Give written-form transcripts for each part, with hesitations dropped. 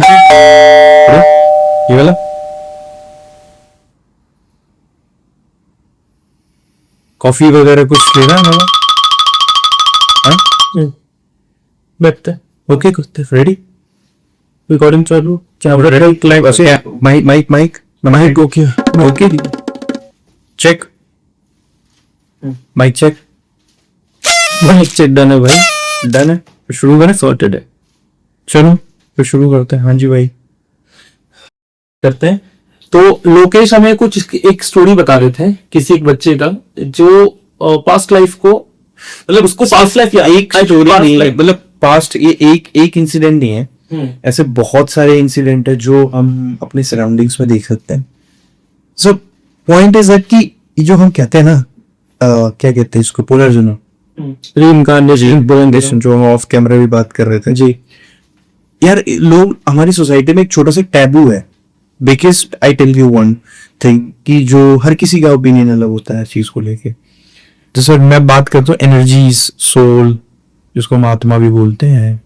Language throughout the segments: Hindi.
ये वाला कॉफी वगैरह कुछ लेना है ना? हाँ बैठते ओके कुछ रेडी रिकॉर्डिंग चालू क्या रेडी लाइव ऐसे mic mic mic mic okay okay check mic check mic check done है भाई डन है तो शुरू करें सॉर्टेड है चलो तो शुरू करते हैं हाँ जी भाई करते हैं। तो लोकेश हमें कुछ एक स्टोरी बता रहे थे किसी एक बच्चे का जो पास्ट लाइफ को मतलब उसको पास्ट लाइफ या एक स्टोरी नहीं मतलब पास्ट ये एक इंसिडेंट नहीं है ऐसे बहुत सारे इंसिडेंट है जो हम अपने सराउंडिंग्स में देख सकते हैं। सो पॉइंट इज दैट कि जो हम कहते हैं ना क्या कहते हैं इसको पुनर्जन्म रीइंकार्नेशन जो हम ऑफ कैमरा भी बात कर रहे थे जी यार लोग हमारी सोसाइटी में एक छोटा सा टैबू है because I tell you one thing कि जो हर किसी का ओपिनियन अलग होता है चीज को लेके। जैसे मैं बात करता हूँ एनर्जीज सोल जिसको हम आत्मा भी बोलते हैं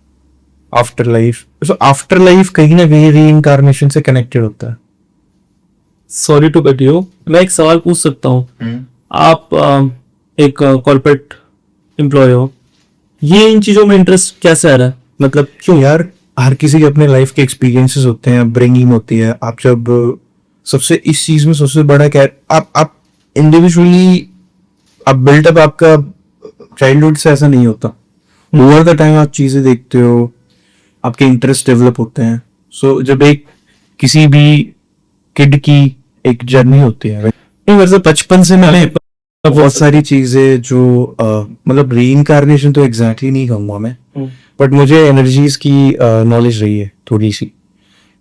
आफ्टर लाइफ तो आफ्टर लाइफ कहीं ना कहीं रीइंकार्नेशन से कनेक्टेड होता है। सॉरी टू कट यू मैं एक सवाल पूछ सकता हूँ आप एक कॉर्पोरेट एम्प्लॉय हो ये इन चीजों में इंटरेस्ट कैसे आ रहा है मतलब क्यों यार हर किसी के अपने लाइफ के एक्सपीरियंसेस होते हैं ब्रिंगिंग होती है आप जब सबसे इस चीज में सबसे बड़ा क्या आप इंडिविजुअली आप बिल्डअप आपका चाइल्डहुड से ऐसा नहीं होता ओवर द टाइम आप चीजें देखते हो आपके इंटरेस्ट डेवलप होते हैं। सो जब एक किसी भी किड की एक जर्नी होती है वैसे बचपन से मैंने बहुत सारी चीजें जो मतलब रीइंकार्नेशन तो एग्जैक्टली नहीं कहूंगा मैं बट मुझे एनर्जीज की नॉलेज रही है थोड़ी सी।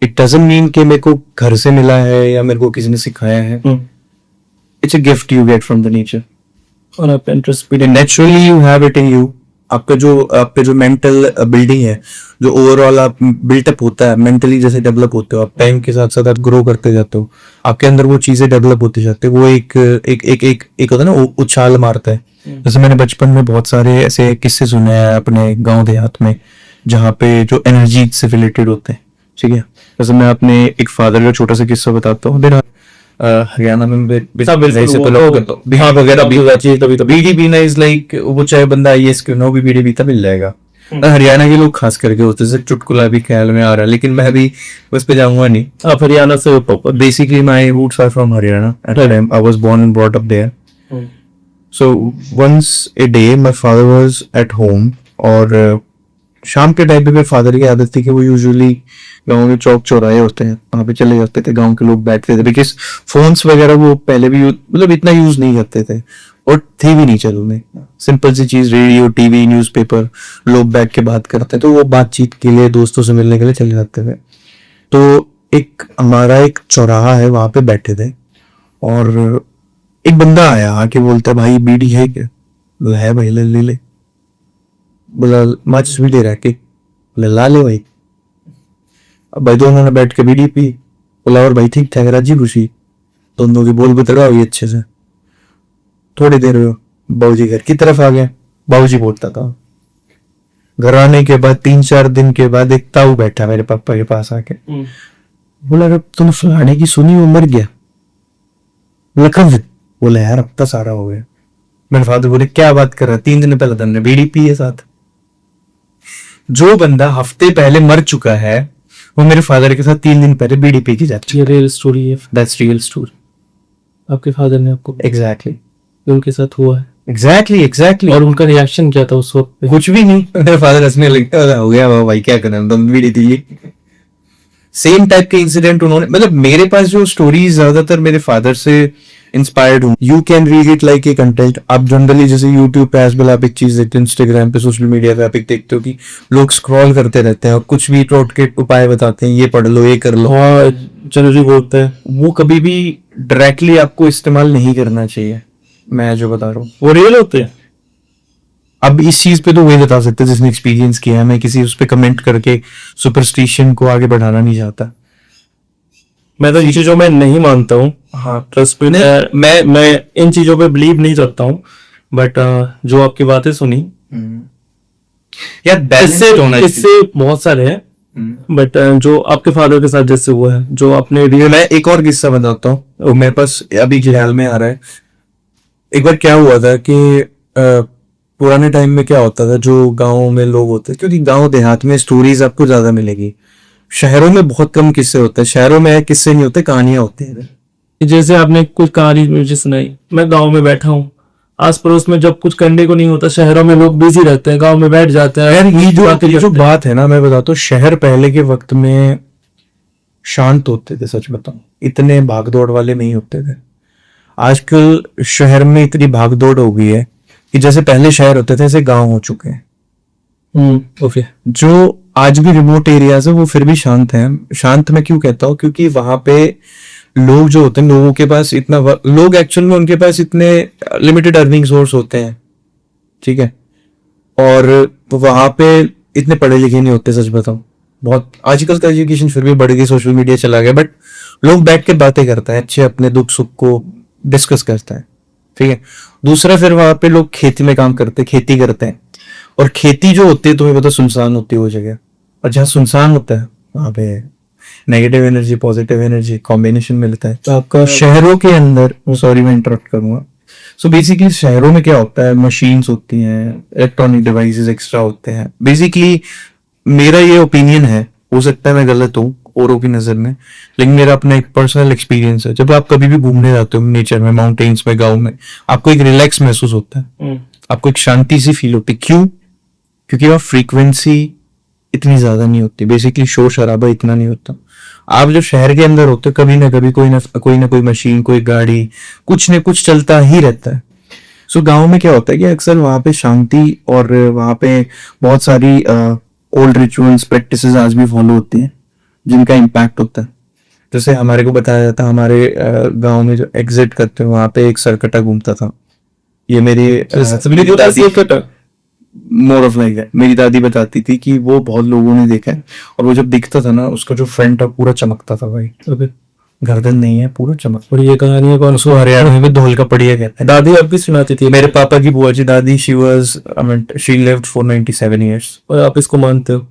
इट डजंट मीन कि मेरे को घर से मिला है या मेरे को किसी ने सिखाया है it's a gift you get from the nature और आप interest naturally you have it in you. आपका जो मेंटल बिल्डिंग है जो ओवरऑल आप बिल्टअप होता है मेंटली जैसे डेवलप होते हो आप टाइम के साथ साथ आप ग्रो करते जाते हो आपके अंदर वो चीजें डेवलप होते जाते हैं वो एक होता है ना उछाल मारता है। जैसे मैंने बचपन में बहुत सारे ऐसे किस्से सुने हैं अपने गांव देहात में जहाँ पे जो एनर्जी से रिलेटेड होते हैं ठीक है। जैसे मैं अपने एक फादर का छोटा सा किस्सा बताता हूँ हरियाणा में बिहार वगैरह भी होता है तभी तो बीड़ी पीना इज लाइक वो चाहे बंदा आईएएस क्यों ना हो भी बीड़ी पीता मिल जाएगा। हरियाणा के लोग खास करके होते हैं चुटकुला भी ख्याल में आ रहा है लेकिन मैं भी उस पे जाऊंगा नहीं। आप हरियाणा से basically my roots are from Haryana at the time I was born and brought up there. So once a day my father was at home और शाम के टाइम पे मेरे फादर की आदत थी कि वो यूजुअली गाँव में चौक चौराहे होते हैं वहां पे चले जाते थे गांव के लोग बैठते थे बिकॉज फोन्स वगैरह वो पहले भी मतलब इतना यूज नहीं करते थे और थे भी नहीं चलो में सिंपल सी चीज रेडियो टीवी न्यूज़पेपर लोग बैठ के बात करते तो वो बातचीत के लिए दोस्तों से मिलने के लिए चले जाते थे। तो एक हमारा एक चौराहा है वहां पे बैठे थे और एक बंदा आया आके बोलता भाई बीड़ी है क्या बोला है भाई ले ले बोला माचिस भी ले रहा है बोला ला ले भाई। अब भाई दोनों ने बैठ के बीड़ी पी बोला और भाई ठीक ठाक राजी खुशी दोनों की बोल बतरा हुई अच्छे से। थोड़ी देर में बाबूजी घर की तरफ आ गए बाबूजी बोलता था घर आने के बाद 3-4 दिन के बाद एक ताऊ बैठा मेरे पापा के पास आके बोला अरे तूने फलाने की सुनी वो मर गया बोला कब बोला यार अब तो सारा हो गया। मेरे फादर बोले क्या बात कर रहा 3 दिन पहले तुमने बीड़ी पी है साथ। जो बंदा हफ्ते पहले मर चुका है वो मेरे फादर के साथ 3 दिन पहले बीड़ी पी की जाती है। रियल स्टोरी है दैट्स रियल स्टोरी। आपके फादर ने आपको एग्जैक्टली उनके साथ हुआ है एग्जैक्टली और उनका रिएक्शन क्या था उस वक्त पे? कुछ भी नहीं मेरे फादर हंसने लगे हो गया भाई क्या करना तुम बीड़ी थी। सेम टाइप के इंसिडेंट उन्होंने मतलब मेरे पास जो स्टोरीज ज्यादातर मेरे फादर से इंस्पायर्ड हूँ। You can read it like a content. आप जनरली जैसे यूट्यूब पे एज वेल आप एक चीज देखते हो इंस्टाग्राम पे सोशल मीडिया पे आप एक देखते हो कि लोग स्क्रॉल करते रहते हैं और कुछ भी टोटके उपाय बताते हैं ये पढ़ लो ये कर लो जनरली बोलते हैं वो कभी भी डायरेक्टली आपको इस्तेमाल नहीं करना चाहिए। मैं जो बता रहा हूँ वो रियल होते हैं। अब इस चीज पे तो वही बता सकते हैं जिसने एक्सपीरियंस किया है। मैं किसी उस पर कमेंट करके सुपरस्टिशन को आगे बढ़ाना नहीं चाहता। मैं तो इन चीजों में नहीं मानता हूँ। हाँ ट्रस्ट मैं इन चीजों पे बिलीव नहीं करता हूँ बट जो आपकी बातें सुनी यार इससे बहुत सारे हैं बट जो आपके फादर के साथ जैसे हुआ है, जो आपने रियल मैं एक और किस्सा बताता हूँ, वो मेरे पास अभी ख्याल में आ रहा है। एक बार क्या हुआ था कि पुराने टाइम में क्या होता था, जो गाँव में लोग होते, क्योंकि गाँव देहात में स्टोरीज आपको ज्यादा मिलेगी, शहरों में बहुत कम किस्से होते हैं। शहरों में किस्से नहीं होते, कहानियां होती हैं। जैसे आपने कुछ कहानी मुझे सुनाई, मैं गांव में बैठा हूँ, आस पड़ोस में जब कुछ करने को नहीं होता, शहरों में लोग बिजी रहते हैं, गांव में बैठ जाते हैं। यार बातें ये जो करते हैं। बात है ना, मैं बताता हूँ, शहर पहले के वक्त में शांत होते थे, सच बताऊं, इतने भागदौड़ वाले नहीं होते थे। आजकल शहर में इतनी भागदौड़ हो गई है कि जैसे पहले शहर होते थे, ऐसे गांव हो चुके हैं। ओके। जो आज भी रिमोट एरियाज है वो फिर भी शांत हैं। शांत मैं क्यों कहता हूँ, क्योंकि वहां पे लोग जो होते हैं, लोगों के पास इतना लोग एक्चुअल में उनके पास इतने लिमिटेड अर्निंग सोर्स होते हैं, ठीक है, और वहां पे इतने पढ़े लिखे नहीं होते, सच बताऊं। बहुत आजकल का एजुकेशन फिर भी बढ़ गई, सोशल मीडिया चला गया, बट लोग बैठ के बातें करते हैं, अच्छे अपने दुख सुख को डिस्कस करता है, ठीक है। दूसरा, फिर वहां पे लोग खेती में काम करते, खेती करते हैं, और खेती जो होती है, तुम्हें पता, सुनसान होती है वो जगह, और जहाँ सुनसान होता है वहां पे negative energy positive energy combination मिलता है। तो आपका शहरों के अंदर, सॉरी मैं इंटरप्ट करूंगा, सो बेसिकली शहरों में क्या होता है, मशीन्स होती हैं, इलेक्ट्रॉनिक डिवाइसेस एक्स्ट्रा होते हैं। बेसिकली मेरा ये ओपिनियन है, हो सकता है मैं गलत हूँ औरों की नजर में, लेकिन मेरा अपना एक पर्सनल एक्सपीरियंस है। जब आप कभी भी घूमने जाते हो नेचर में, माउंटेन्स में, गाँव में, आपको एक रिलैक्स महसूस होता है, आपको एक शांति सी फील होती है। क्यों? क्योंकि वहाँ फ्रीक्वेंसी इतनी ज्यादा नहीं होती, बेसिकली शोर शराबा इतना नहीं होता। आप जब शहर के अंदर होते हो, कभी ना कभी कोई ना कोई मशीन, कोई गाड़ी, कुछ न कुछ चलता ही रहता है। सो गांव में क्या होता है कि अक्सर वहां पे शांति, और वहां पे बहुत सारी ओल्ड रिचुअल्स प्रैक्टिसेस आज भी फॉलो होती हैं, जिनका इम्पैक्ट होता है। जैसे हमारे को बताया जाता है, हमारे गांव में जो एग्जिट करते हैं वहां पे एक सरकटा घूमता था। ये मेरी मोर ऑफ लाइक है, मेरी दादी बताती थी कि वो बहुत लोगों ने देखा है, और वो जब दिखता था ना, उसका जो फ्रंट था पूरा चमकता था भाई। गर्दन नहीं है, पूरा चमक। और ये कहानी कौन उसको हरियाणा में धोल का पड़िया कहते हैं। दादी अब भी सुनाती थी? मेरे पापा की बुआ जी दादी, शी लिव्ड फॉर 97 ईयर्स। और आप इसको मानते हो?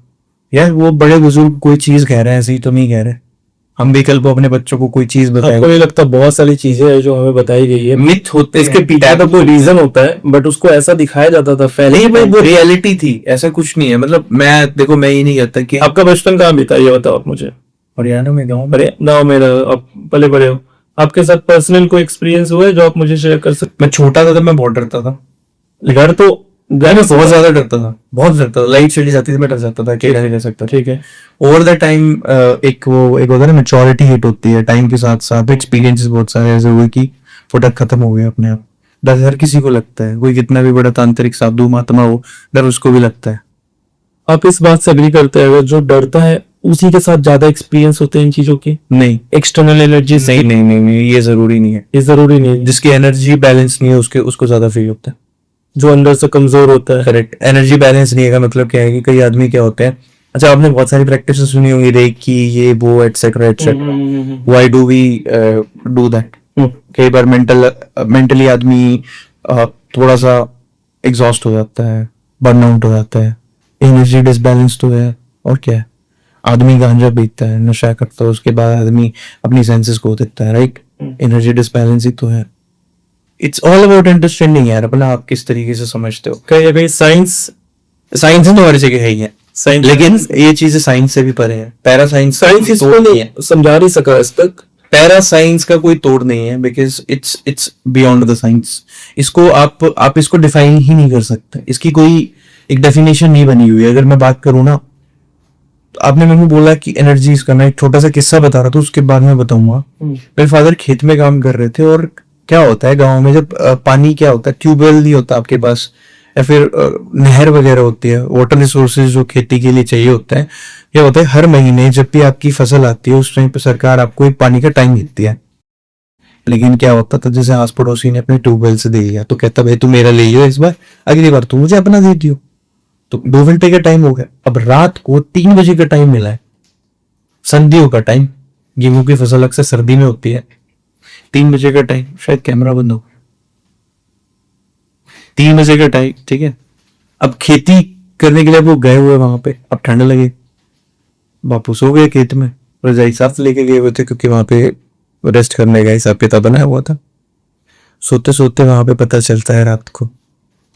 यार वो बड़े बुजुर्ग कोई चीज कह रहे हैं, ऐसे ही तो नहीं कह रहे। हम भी कल को अपने बच्चों को कोई चीज आपको बताएंगे, नहीं लगता बहुत सारी चीजें हैं जो हमें बताई गई है, मिथ होते हैं, इसके पीछे तो कोई रीजन होता है, बट उसको ऐसा दिखाया जाता था पहले? नहीं भाई, वो रियलिटी थी, ऐसा कुछ नहीं है। मतलब मैं देखो, मैं ये नहीं कहता कि आपका बचपन कहाँ बीता, ये बताओ आप मुझे। हरियाणा में गाँव में। अरे गाँव में आप पले बड़े हो, आपके साथ पर्सनल कोई एक्सपीरियंस हुआ है जो आप मुझे शेयर कर सकते? मैं छोटा था तब मैं बहुत डरता था, घर तो घर में बहुत ज्यादा डरता था, बहुत डरता था। लाइट चली जाती थी, मैं डर जाता था, अकेला नहीं रह सकता। ठीक है। ओवर द टाइम एक होता है ना, मेच्योरिटी हिट होती है टाइम के साथ साथ, एक्सपीरियंसेस बहुत सारे ऐसे हुए कि फटक खत्म हो गया अपने आप। डर हर किसी को लगता है, कोई कितना भी बड़ा तांत्रिक साधु महात्मा हो, डर उसको भी लगता है। आप इस बात से एग्री करते हैं, अगर जो डरता है उसी के साथ ज्यादा एक्सपीरियंस होते हैं इन चीजों के? नहीं, एक्सटर्नल एनर्जी नहीं नहीं नहीं नहीं, ये जरूरी नहीं है। ये जरूरी नहीं है। जिसकी एनर्जी बैलेंस नहीं है उसको ज्यादा फील होता है। जो अंदर से कमजोर होता है। करेक्ट। एनर्जी बैलेंस नहीं है का मतलब क्या है कि कई आदमी क्या होते हैं, अच्छा आपने बहुत सारी प्रैक्टिस सुनी होंगी, रेकी, ये वो etcetera etcetera. Why do we do that? कई बार मेंटली आदमी थोड़ा सा एग्जॉस्ट हो जाता है, बर्नआउट हो जाता है, एनर्जी डिसबैलेंस तो है। और क्या है, आदमी गांजा पीता है, नशा करता है, उसके बाद आदमी अपनी सेंसेस खो देता है, राइट? एनर्जी डिसबैलेंस ही तो है। इट्स ऑल अबाउट अंडरस्टैंडिंग यार, अपना आप किस तरीके से समझते हो। कहीं कहीं साइंस तो हर जगह है ही है, साइंस लेकिन ये चीजें साइंस से भी परे है। पैरा साइंस इसको नहीं समझा नहीं सका आज तक। पैरा साइंस का कोई तोड़ नहीं है, because it's beyond the science. इसको आप इसको डिफाइन ही नहीं कर सकते, इसकी कोई एक डेफिनेशन नहीं बनी हुई है। अगर मैं बात करूं ना, तो आपने मेरे को बोला कि एनर्जीज का, मैं एक छोटा सा किस्सा बता रहा था, उसके बाद में बताऊंगा। मेरे फादर खेत में काम कर रहे थे, और क्या होता है गाँव में, जब पानी क्या होता है, ट्यूबवेल नहीं होता आपके पास, या फिर नहर वगैरह होती है, वाटर रिसोर्सेज जो खेती के लिए चाहिए होता है, क्या होता है, हर महीने जब भी आपकी फसल आती है, उस टाइम पे सरकार आपको एक पानी का टाइम देती है। लेकिन क्या होता था, जैसे आस पड़ोसी ने अपने ट्यूबवेल से दे दिया, तो कहता भाई तू मेरा ले लियो इस बार, अगली बार तू मुझे अपना दे दियो। तो 2 घंटे का टाइम हो गया, अब रात को 3 बजे का टाइम मिला है, सर्दियों का टाइम, गेहूं की फसल अक्सर सर्दी में होती है। 3 बजे का टाइम, शायद कैमरा बंद हो, 3 बजे का टाइम, ठीक है। अब खेती करने के लिए वो गए हुए वहां पे, अब ठंड लगे, बापू सो गए खेत में, रजाई साथ लेके गए हुए थे क्योंकि वहां पे रेस्ट करने का हिसाब किताब बनाया हुआ था। सोते सोते वहां पे पता चलता है रात को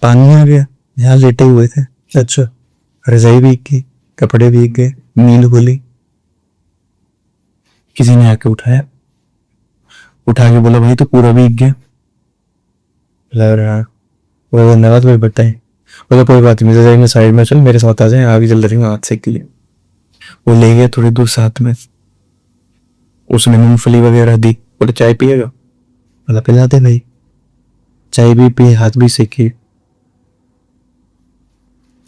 पानी आ गया, यहाँ लेटे हुए थे। अच्छा, रजाई भीग गई, कपड़े भीग गए, नींद खुली। किसी ने आके उठाया, उठा के बोला भाई तो पूरा भीग गया। लग रहा वो धन्यवाद भाई बताए। बोला कोई बात नहीं, रजाई में साइड में चल, मेरे साथ आ जाए, आगे जल रही हूँ हाथ सेक लिए। वो ले गया थोड़ी दूर साथ में, उसने मूंगफली वगैरह दी, बोले चाय पिएगा? बोला पिला दे भाई। चाय भी पी, हाथ भी सेकी।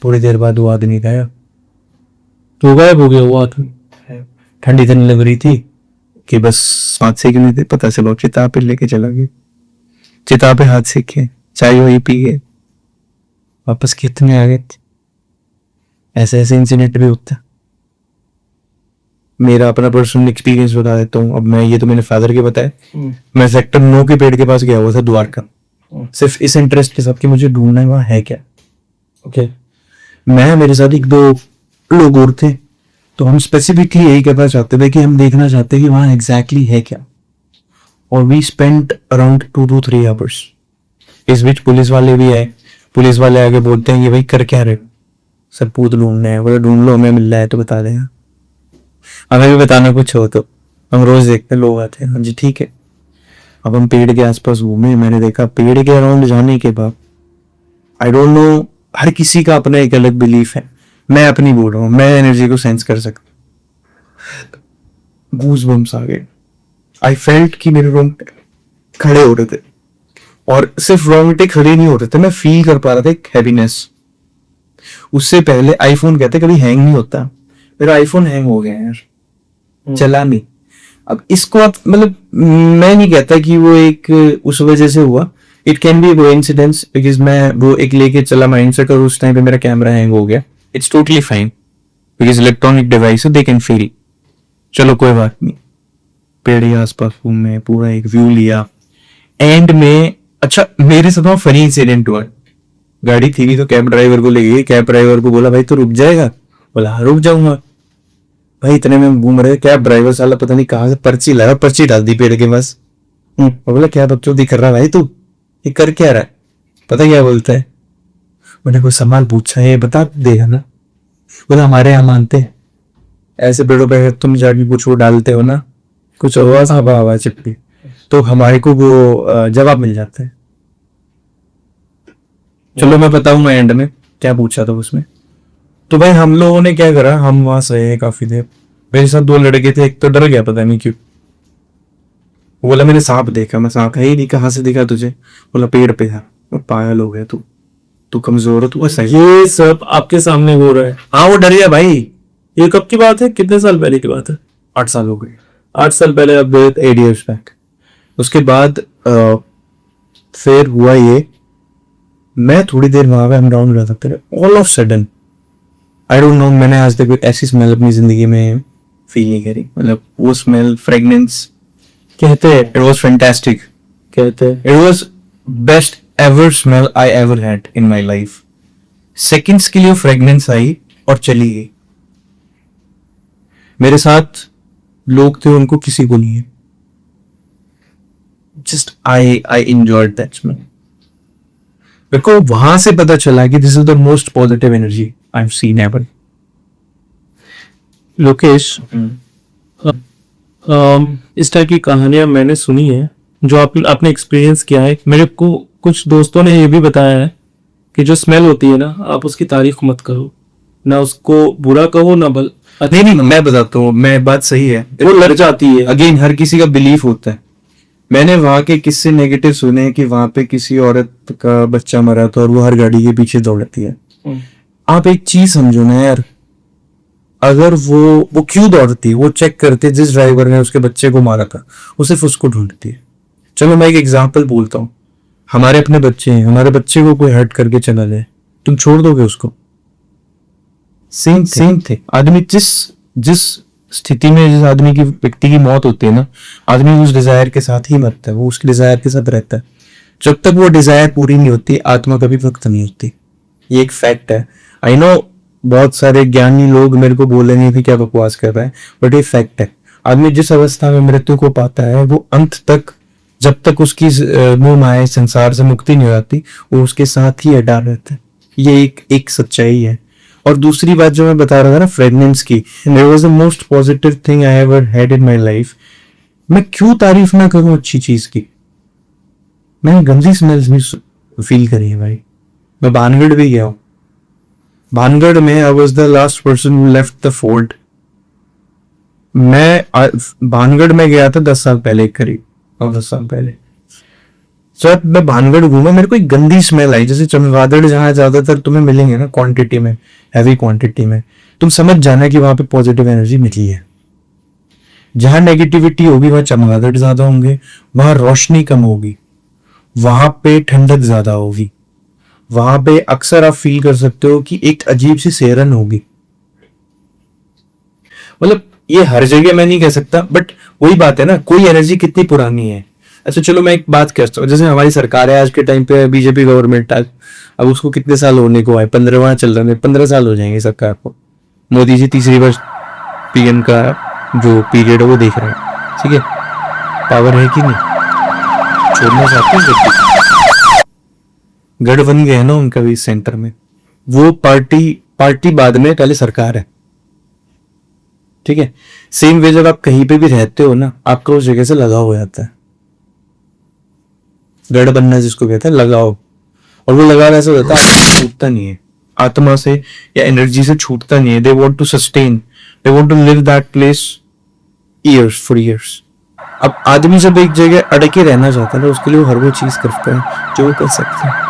थोड़ी देर बाद वो आदमी गया, तो गायब हो गया वो आदमी। ठंडी ठंडी लग रही थी कि बस हाथ सेकने थे, पता चलो चिता पे लेके चला गया। चिता पे हाथ सेके, चाय वही पी गए, वापस खेत में आ गए। ऐसे ऐसे इंसिडेंट भी होता है। मेरा अपना पर्सनल एक्सपीरियंस बता देता हूँ। अब मैं, ये तो मैंने फादर के बताया, मैं सेक्टर 9 के पेड़ के पास गया हुआ था द्वारका, सिर्फ इस इंटरेस्ट के साथ कि मुझे ढूंढना है वहां है क्या। ओके। मैं, मेरे साथ एक दो लोग और थे, तो हम स्पेसिफिकली यही करना चाहते थे कि हम देखना चाहते हैं कि वहां एग्जैक्टली है क्या। और we spent around 2 to 3 hours. इस बीच पुलिस वाले भी आए, पुलिस वाले आके बोलते हैं ये भाई कर क्या रहे हो? सर पूत ढूंढने हैं। बोले ढूंढ लो, हमें मिल रहा है तो बता देगा, हमें भी बताना कुछ हो तो। हम रोज देखते हैं लोग आते हैं, हाँ जी ठीक है। अब हम पेड़ के आसपास घूमे, मैंने देखा पेड़ के अराउंड जाने के बाद, आई डोंट नो, हर किसी का अपना एक अलग बिलीफ है, मैं अपनी बोल रहा हूँ, मैं एनर्जी को सेंस कर सकता। गूज बम्स आ गए, आई फेल्ट कि मेरे रोंगटे खड़े हो रहे थे, और सिर्फ रोंगटे खड़े नहीं हो रहे थे, मैं फील कर पा रहा था एक हैप्पीनेस। उससे पहले आईफोन कहते कभी हैंग नहीं होता, मेरा आईफोन हैंग हो गया यार, चला नहीं। अब इसको आप मतलब, मैं नहीं कहता कि वो एक उस वजह से हुआ, it can be coincidence, because मैं वो एक लेके चला माइंडसेट और उस टाइम पे मेरा कैमरा हैंग हो गया। It's totally fine, because electronic device they can feel. चलो कोई बात नहीं, पेड़ के आसपास घूमे, पूरा एक व्यू लिया। एंड में अच्छा, मेरे साथ फनी इंसिडेंट हुआ। गाड़ी थी तो कैब ड्राइवर को ले गई, कैब ड्राइवर को बोला भाई तो रुक जाएगा? बोला हाँ रुक जाऊंगा। भाई इतने में घूम रहे, कैब ड्राइवर साला पता नहीं कहाँ से पर्ची लाया, पर्ची डाल दी पेड़ के पास। बोला क्या बकचोदी कर रहा है भाई तू, ये कर क्या रहा है? पता क्या बोलता है? मैंने कोई सवाल पूछा है बता देगा ना? बोला हमारे यहाँ मानते हैं ऐसे पेड़ों पे तुम जाके कुछ वो डालते हो ना, कुछ आवाज हवा चिपकी, तो हमारे को वो जवाब मिल जाता है। चलो मैं बताऊंगा एंड में क्या पूछा था उसमें। तो भाई हम लोगों ने क्या करा, हम वहां सहे काफी देर। मेरे साथ 2 लड़के थे, एक तो डर गया पता नहीं क्यों, वो बोला मैंने सांप देखा। मैं सांप है ही नहीं, कहाँ से दिखा तुझे? बोला पेड़ पे था। पागल हो गया तू कमजोर हो, तू ऐसा ही। ये सब आपके सामने हो रहा है? हाँ वो डर गया भाई। ये कब की बात है, कितने साल पहले की बात है? 8 साल हो गए। 8 साल पहले आप गए थे? 8 years बैक। उसके बाद फिर हुआ ये, मैं थोड़ी देर वहां पे हम डाउन रह सकते थे, all of sudden I don't know, मैंने आज तक कोई ऐसी स्मेल अपनी जिंदगी में फील नहीं करी। मतलब वो स्मेल, फ्रेगनेंस, कहते हैं, इट वाज फैंटास्टिक। कहते हैं it was best ever smell I ever had in my life. Seconds के लिए फ्रेगनेंस आई और चली गई। मेरे साथ लोग थे, उनको किसी को नहीं है। Just I enjoyed that smell. मेरे को वहां से पता चला कि this is the most positive energy I have seen ever. Lokesh, इस टाइप की कहानियां मैंने सुनी है, जो आपने एक्सपीरियंस किया है। मेरे को कुछ दोस्तों ने ये भी बताया है कि जो स्मेल होती है ना, आप उसकी तारीफ मत करो, ना उसको बुरा कहो ना भल। नहीं मैं बताता हूँ, मैं बात सही है, वो लग जाती है। अगेन हर किसी का बिलीफ होता है। मैंने वहां के किस्से नेगेटिव सुने कि वहां पे किसी औरत का बच्चा मरा था और वो हर गाड़ी के पीछे दौड़ती है। आप एक चीज समझो ना यार, अगर वो क्यों दौड़ती है? वो चेक करती है जिस ड्राइवर ने उसके बच्चे को मारा था, वो सिर्फ उसको ढूंढती है। चलो मैं एक एग्जांपल बोलता हूँ, हमारे अपने बच्चे हैं, हमारे बच्चे को कोई हर्ट करके चला जाए, तुम छोड़ दोगे उसको? सेम थे आदमी, जिस स्थिति में जिस आदमी की, व्यक्ति की मौत होती है ना, आदमी उस डिजायर के साथ ही मरता है, वो उसके डिजायर के साथ रहता है। जब तक वो डिजायर पूरी नहीं होती, आत्मा कभी वक्त नहीं होती। ये एक फैक्ट है। आई नो बहुत सारे ज्ञानी लोग मेरे को बोलेंगे कि क्या बकवास कर रहा है, बट ये फैक्ट है। आदमी जिस अवस्था में मृत्यु को पाता है वो अंत तक, जब तक उसकी मोह माया संसार से मुक्ति नहीं हो जाती, वो उसके साथ ही अड़ा रहता है। ये एक सच्चाई है। और दूसरी बात जो मैं बता रहा था ना फ्रेगनेंस की, there was the most positive thing I ever had in my life. मैं क्यों तारीफ ना करूं अच्छी चीज की। मैंने गंदी स्मेल्स भी फील करी है भाई। मैं भानगढ़ भी गया हूं। भानगढ़ में I was the last person who left the fort. Bhangarh में गया था 10 साल पहले करीब, और 10 साल पहले जब मैं भानगढ़ घूमा, मेरे को एक गंदी स्मेल आई। जैसे चमगादड़ जहाँ ज्यादातर तुम्हें मिलेंगे ना क्वांटिटी में, हैवी क्वांटिटी में, तुम समझ जाना कि वहां पे पॉजिटिव एनर्जी मिली है। जहां नेगेटिविटी होगी वहां चमगादड़ ज्यादा होंगे, वहां रोशनी कम होगी, वहां पे ठंडक ज्यादा होगी, वहां पे अक्सर आप फील कर सकते हो कि एक अजीब सी सेरन होगी। मतलब ये हर जगह मैं नहीं कह सकता, बट वही बात है ना, कोई एनर्जी कितनी पुरानी है। अच्छा चलो मैं एक बात कहता हूँ, जैसे हमारी सरकार है आज के टाइम पे, बीजेपी गवर्नमेंट आज, अब उसको कितने साल होने को आए, 15वां चल रहा है, 15 साल हो जाएंगे सरकार को। मोदी जी तीसरी बार पीएम का जो पीरियड है वो देख रहे हैं, ठीक है। पावर है कि नहीं, छोड़ना चाहते हैं गद्दी। गढ़ बन गए ना उनका भी सेंटर में। वो पार्टी बाद में, पहले सरकार है, ठीक है। सेम वे जब आप कहीं पे भी रहते हो ना, आपका उस जगह से लगाव हो जाता है। गढ़ बनना जिसको कहते हैं, लगाव। और वो लगाव ऐसा होता है, छूटता नहीं है आत्मा से या एनर्जी से, छूटता नहीं है। They want to sustain, they want to live that place years for years. अब आदमी जब एक जगह अड़के रहना चाहता है ना, उसके लिए वो हर वो चीज करता है जो वो कर सकता है।